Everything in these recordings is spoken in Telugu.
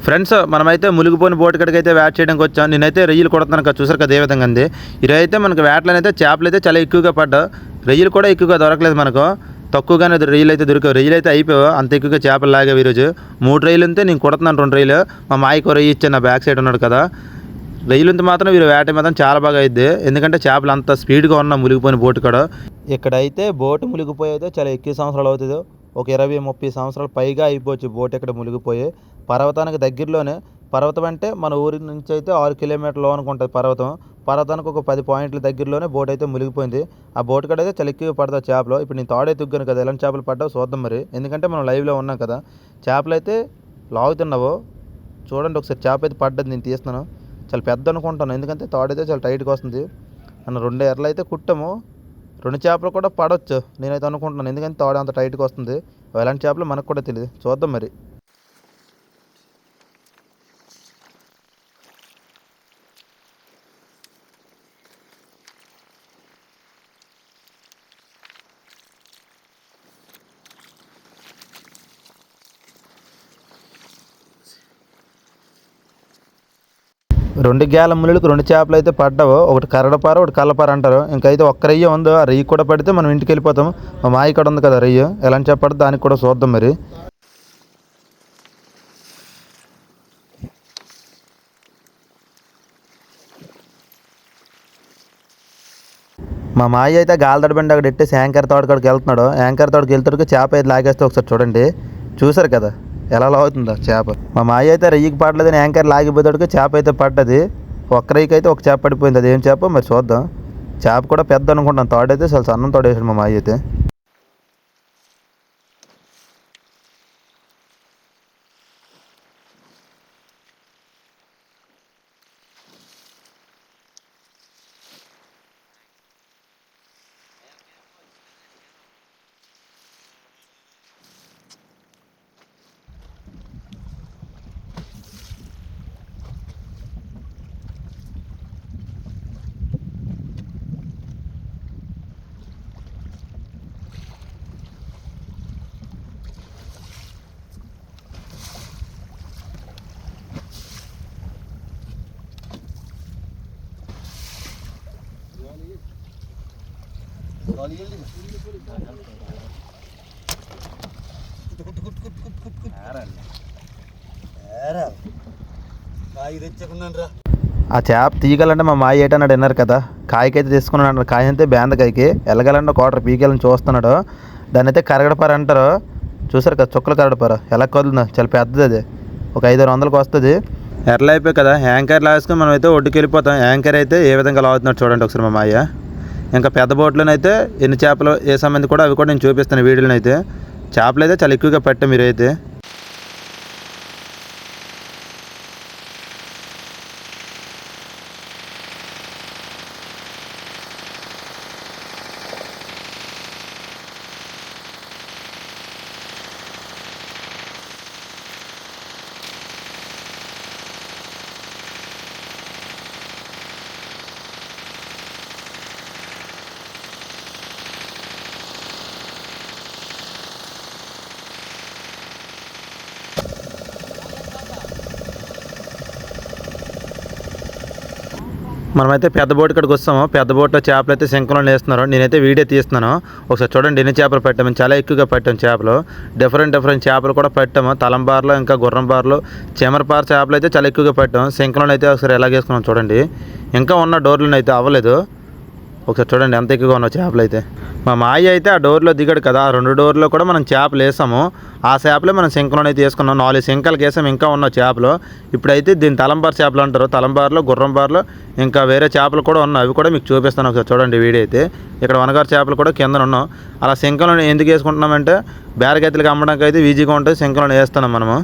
ఫ్రెండ్స్, మనమైతే మునిగిపోయిన బోటు కడికి అయితే వేట చేయడానికి వచ్చాం. నేనైతే రొయ్యలు కొడుతున్నాను కదా, చూసారు కదా ఏ విధంగా ఉంది. ఈరోజు అయితే మనకు వేటలనైతే చేపలు అయితే చాలా ఎక్కువగా పడ్డా, రొయ్యలు కూడా ఎక్కువగా దొరకలేదు మనకు. తక్కువగానే రొయ్యలు అయితే దొరికావు. రొయ్యలు అయితే అయిపోయావు, అంత ఎక్కువగా చేపలు లాగావు ఈరోజు. 3 రొయ్యలు ఉంటే నేను కొడుతున్నాను 2 రొయ్యలు. మా మాయకు రొయ్యి ఇచ్చాను, నా బ్యాక్ సైడ్ ఉన్నాడు కదా. రొయ్యలంతా మాత్రం వీరు వేట మాత్రం చాలా బాగా అయింది, ఎందుకంటే చేపలు అంత స్పీడ్గా ఉన్న మునిగిపోయిన బోటు కూడా. ఇక్కడైతే బోటు మునిగిపోయి అయితే చాలా ఎక్కువ సంవత్సరాలు అవుతుంది. ఒక 20-30 సంవత్సరాలు పైగా అయిపోవచ్చు బోట్ ఇక్కడ మునిగిపోయి. పర్వతానికి దగ్గరలోనే. పర్వతం అంటే మన ఊరి నుంచి అయితే 6 కిలోమీటర్ల లోనికి ఉంటుంది పర్వతం. పర్వతానికి ఒక 10 పాయింట్ల దగ్గరలోనే బోట్ అయితే మునిగిపోయింది. ఆ బోట్ కాడ అయితే చాలా ఎక్కువ పడతాయి చేపలు. ఇప్పుడు నేను తాడే తుగ్గాను కదా, ఎలాంటి చేపలు పడ్డావు చూద్దాం మరి, ఎందుకంటే మనం లైవ్లో ఉన్నాం కదా. చేపలు అయితే లాగుతున్నావు చూడండి ఒకసారి. చేప అయితే పడ్డది, నేను తీస్తున్నాను. చాలా పెద్ద అనుకుంటాను, ఎందుకంటే తాడైతే చాలా టైట్గా వస్తుంది. మనం 2 ఎర్రలు అయితే కుట్టాము, 2 చేపలు కూడా పడవచ్చు నేనైతే అనుకుంటున్నాను, ఎందుకంటే తాడు అంత టైట్గా వస్తుంది. ఎలాంటి చేపలు మనకు కూడా తెలియదు, చూద్దాం మరి. రెండు గేల ముళ్ళకి 2 చేపలు అయితే పడ్డావు. ఒకటి కరడపార, ఒకటి కల్లపార అంటారు. ఇంకైతే ఒక్క రయ్య ఉందో, ఆ రయ్యి కూడా పడితే మనం ఇంటికి వెళ్ళిపోతాం. మా మాయ ఇక్కడ ఉంది కదా రయ్య, ఎలాంటి చేప పడితే దానికి కూడా చూద్దాం మరి. మా మాయ అయితే గాలిదడ బండి అక్కడ ఎట్టేసి యాంకర్ తోటకాడికి వెళ్తున్నాడు. యాంకర్ తోటకి వెళ్తాడు, చేప అయితే లాగేస్తే ఒకసారి చూడండి. చూసారు కదా ఎలా లాగుతుందో చేప. మా మాయ అయితే రయ్యకి పడలేదని యాంకర్ లాగిపోతాడుకి చేప అయితే పడ్డది. ఒక్క రయ్యకి అయితే ఒక చేప పడిపోయింది, అది ఏం చేప మరి చూద్దాం. చేప కూడా పెద్ద అనుకుంటాను, తోడైతే చాలా సన్నం తోడేసాడు మా మాయ అయితే. ఆ చేప తీయగలంటే మా మాయ ఏటన్నాడు విన్నారు కదా, కాయకైతే తీసుకున్నాడు అంటారు. కాయ అంతే బేందకాయకి వెళ్ళగలంటే కోటర్ పీకెళ్ళని చూస్తున్నాడు. దాన్ని అయితే కరగడపార అంటారు. చూసారు కదా చుక్కలు కరగడపార ఎలా కదులుందో, చాలా పెద్దది అది, ఒక 500-600 వస్తుంది. ఎర్రలు అయిపోయి కదా, యాంకర్ లాసుకుని మనం అయితే ఒడ్డుకి వెళ్ళిపోతాం. యాంకర్ అయితే ఏ విధంగా లాగుతున్నాడు చూడండి ఒకసారి మా మాయ. ఇంకా పెద్ద బోట్లోనైతే ఎన్ని చేపలు ఏ సంబంధి కూడా అవి కూడా నేను చూపిస్తాను వీడియోలో. అయితే చేపలు అయితే చాలా ఎక్కువగా పెట్టాం మీరైతే. మనమైతే పెద్ద బోట్ ఇక్కడికి వస్తాము. పెద్ద బోట్లో చేపలు అయితే శంఖంలో వేస్తున్నారు. నేనైతే వీడియో తీస్తున్నాను, ఒకసారి చూడండి. ఎన్ని చేపలు పెట్టాము, చాలా ఎక్కువగా పెట్టాము చేపలు. డిఫరెంట్ చేపలు కూడా పెట్టాము. తలంబార్లు, ఇంకా గుర్రంబార్లు, చెమరపార చేపలు అయితే చాలా ఎక్కువగా పెట్టాము. శంఖంలో అయితే ఒకసారి ఎలా వేసుకున్నాం చూడండి. ఇంకా ఉన్న డోర్లను అయితే అవ్వలేదు, ఒకసారి చూడండి ఎంత ఎక్కువగా ఉన్న చేపలు అయితే. మా మాయ అయితే ఆ డోర్లో దిగాడు కదా, ఆ 2 డోర్లో కూడా మనం చేపలు వేసాము. ఆ చేపలే మనం శంఖంలో అయితే వేసుకున్నాం. 4 శంఖాలకు వేసాము, ఇంకా ఉన్న చేపలు. ఇప్పుడైతే దీన్ని తలంబార్ చేపలు అంటారు. తలంబార్లు, గుర్రంబార్లు, ఇంకా వేరే చేపలు కూడా ఉన్నాయి, అవి కూడా మీకు చూపిస్తాను ఒకసారి చూడండి వీడియో అయితే. ఇక్కడ వనగారు చేపలు కూడా కింద ఉన్నాం. అలా శంఖంలో ఎందుకు వేసుకుంటున్నామంటే బేరగెత్తులకి అమ్మడానికి అయితే ఈజీగా ఉంటుంది, శంఖంలో వేస్తున్నాం మనము.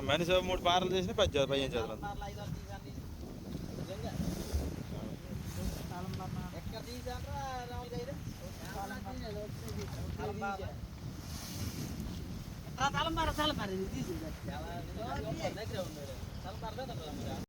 మనిషి 3 పారలు చేసిన 15 చేతులు తలంబార తీసి